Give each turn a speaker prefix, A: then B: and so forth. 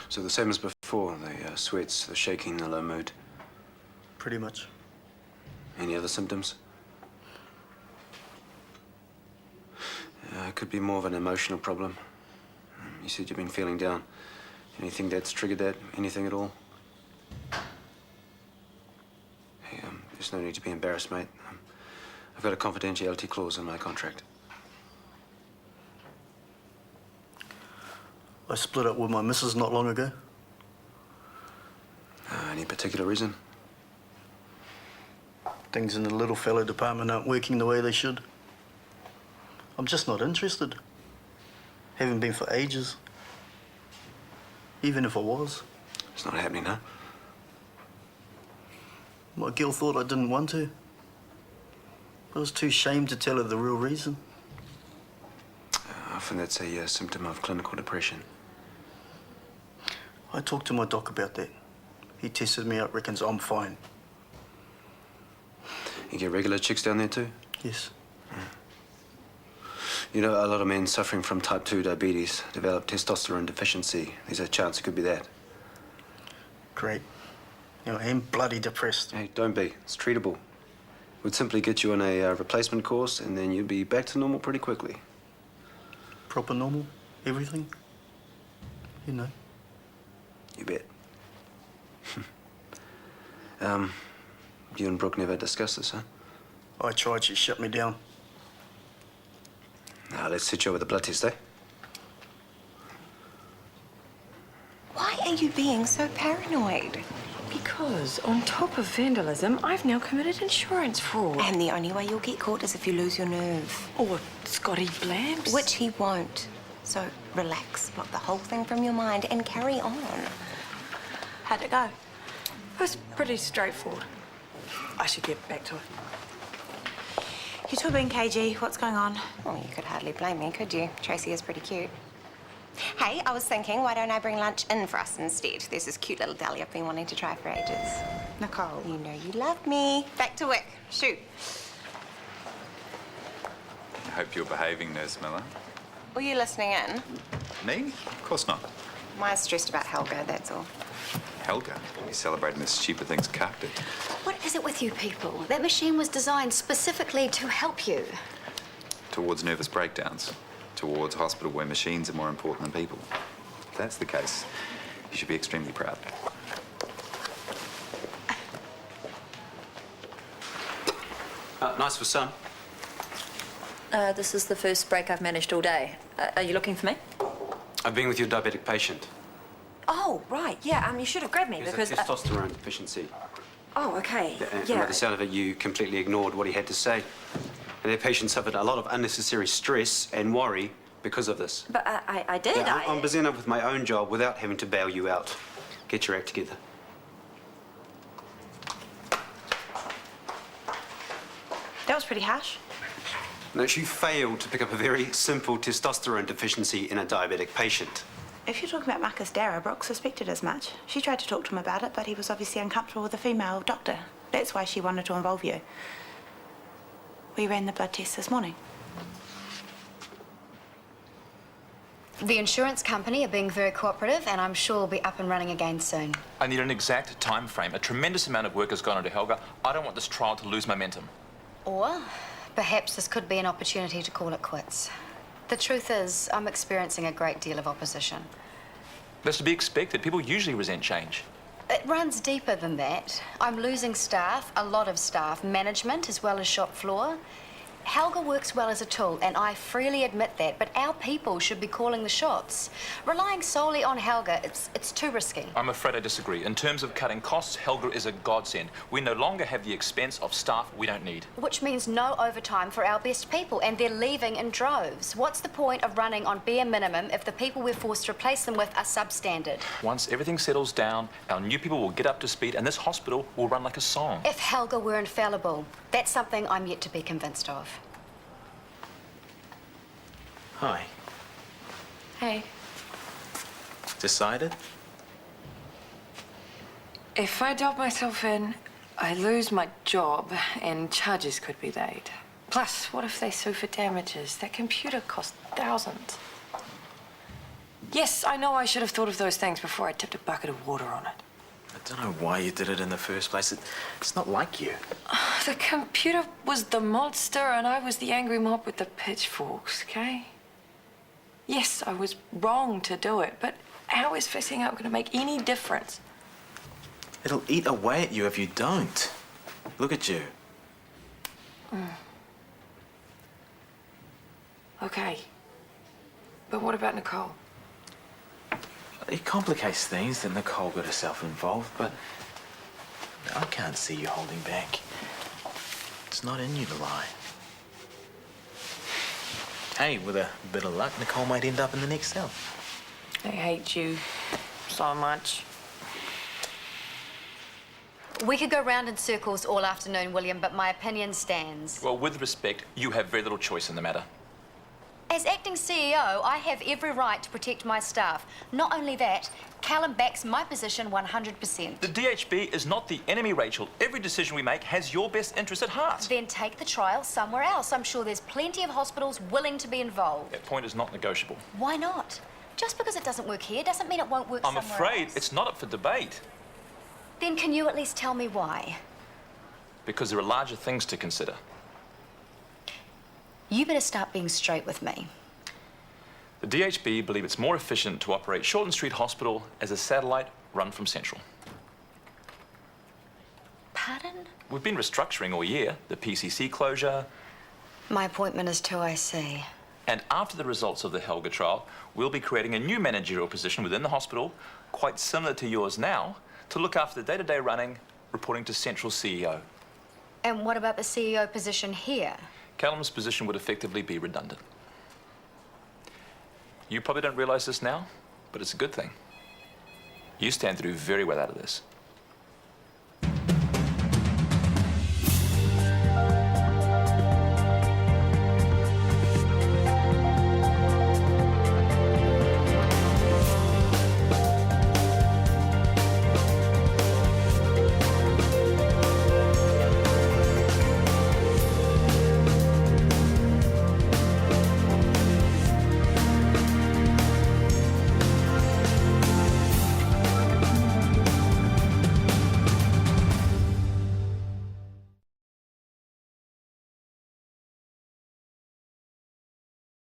A: So the same as before, the sweats, the shaking, the low mood.
B: Pretty much.
A: Any other symptoms? It could be more of an emotional problem. You said you've been feeling down. Anything that's triggered that? Anything at all? Hey, there's no need to be embarrassed, mate. I've got a confidentiality clause in my contract.
B: I split up with my missus not long ago.
A: Any particular reason?
B: Things in the little fella department aren't working the way they should. I'm just not interested. Haven't been for ages. Even if I was.
A: It's not happening, huh?
B: My girl thought I didn't want to. I was too ashamed to tell her the real reason.
A: Often that's a symptom of clinical depression.
B: I talked to my doc about that. He tested me out, reckons I'm fine.
A: You get regular checks down there too?
B: Yes.
A: You know, a lot of men suffering from type 2 diabetes develop testosterone deficiency. There's a chance it could be that.
B: Great. You know, I am bloody depressed.
A: Hey, don't be. It's treatable. We'd simply get you on a replacement course and then you'd be back to normal pretty quickly.
B: Proper normal? Everything? You know.
A: You bet. You and Brooke never discussed this, huh?
B: I tried, she shut me down.
A: Now, let's sit you over the blood test, eh?
C: Why are you being so paranoid?
D: Because on top of vandalism, I've now committed insurance fraud.
C: And the only way you'll get caught is if you lose your nerve.
D: Or Scotty Blamps.
C: Which he won't. So relax, block the whole thing from your mind and carry on.
D: How'd it go? It was pretty straightforward. I should get back to it.
E: You two being cagey. What's going on?
C: Well, you could hardly blame me, could you? Tracy is pretty cute. Hey, I was thinking, why don't I bring lunch in for us instead? There's this cute little deli I've been wanting to try for ages.
E: Nicole.
C: You know you love me. Back to work. Shoot.
F: I hope you're behaving, Nurse Miller.
C: Were you listening in?
F: Me? Of course not.
C: I'm stressed about Helga, that's all.
F: Helga, he's celebrating this stupid thing's carved it.
G: What is it with you people? That machine was designed specifically to help you.
F: Towards nervous breakdowns. Towards a hospital where machines are more important than people. If that's the case, you should be extremely proud.
A: Nice for some.
H: This is the first break I've managed all day. Are you looking for me?
A: I've been with your diabetic patient.
H: Oh, right, yeah, you should have grabbed me
A: There's
H: because...
A: a testosterone deficiency.
H: Oh, okay,
A: And
H: yeah.
A: by the sound of it, you completely ignored what he had to say. And their patient suffered a lot of unnecessary stress and worry because of this.
H: But I did,
A: Yeah, I'm busy enough with my own job without having to bail you out. Get your act together.
E: That was pretty harsh.
A: No, she failed to pick up a very simple testosterone deficiency in a diabetic patient.
E: If you're talking about Marcus Darragh, Brooke suspected as much. She tried to talk to him about it, but he was obviously uncomfortable with a female doctor. That's why she wanted to involve you. We ran the blood test this morning.
G: The insurance company are being very cooperative, and I'm sure we'll be up and running again soon.
I: I need an exact time frame. A tremendous amount of work has gone into Helga. I don't want this trial to lose momentum.
G: Or perhaps this could be an opportunity to call it quits. The truth is, I'm experiencing a great deal of opposition.
I: That's to be expected. People usually resent change.
G: It runs deeper than that. I'm losing staff, a lot of staff, management as well as shop floor. Helga works well as a tool, and I freely admit that, but our people should be calling the shots. Relying solely on Helga, it's too risky.
I: I'm afraid I disagree. In terms of cutting costs, Helga is a godsend. We no longer have the expense of staff we don't need.
G: Which means no overtime for our best people, and they're leaving in droves. What's the point of running on bare minimum if the people we're forced to replace them with are substandard?
I: Once everything settles down, our new people will get up to speed, and this hospital will run like a song.
G: If Helga were infallible, that's something I'm yet to be convinced of.
J: Hi.
D: Hey,
J: Decided?
D: if I dub myself in, I lose my job and charges could be laid. Plus, what if they sue for damages? That computer cost thousands.
J: Yes, I know I should have thought of those things before I tipped a bucket of water on it.
K: I don't know why you did it in the first place. It's not like you.
J: The computer was the monster and I was the angry mob with the pitchforks, okay? Yes, I was wrong to do it, but how is fixing up going to make any difference?
K: It'll eat away at you if you don't. Look at you.
J: Okay. But what about Nicole?
K: It complicates things that Nicole got herself involved, but I can't see you holding back. It's not in you to lie. Hey, with a bit of luck, Nicole might end up in the next cell.
J: I hate you so much.
G: We could go round in circles all afternoon, William, but my opinion stands.
I: Well, with respect, you have very little choice in the matter.
G: As acting CEO, I have every right to protect my staff. Not only that, Callum backs my position 100%.
I: The DHB is not the enemy, Rachel. Every decision we make has your best interest at heart.
G: Then take the trial somewhere else. I'm sure there's plenty of hospitals willing to be involved.
I: That point is not negotiable.
G: Why not? Just because it doesn't work here doesn't mean it won't work somewhere
I: I'm afraid
G: else.
I: it's not up for debate.
G: Then can you at least tell me why?
I: Because there are larger things to consider.
G: You better start being straight with me.
I: The DHB believe it's more efficient to operate Shortland Street Hospital as a satellite run from Central.
G: Pardon?
I: We've been restructuring all year. The PCC closure.
G: My appointment is to IC.
I: And after the results of the Helga trial, we'll be creating a new managerial position within the hospital, quite similar to yours now, to look after the day-to-day running, reporting to Central CEO.
G: And what about the CEO position here?
I: Callum's position would effectively be redundant. You probably don't realize this now, but it's a good thing. You stand to do very well out of this.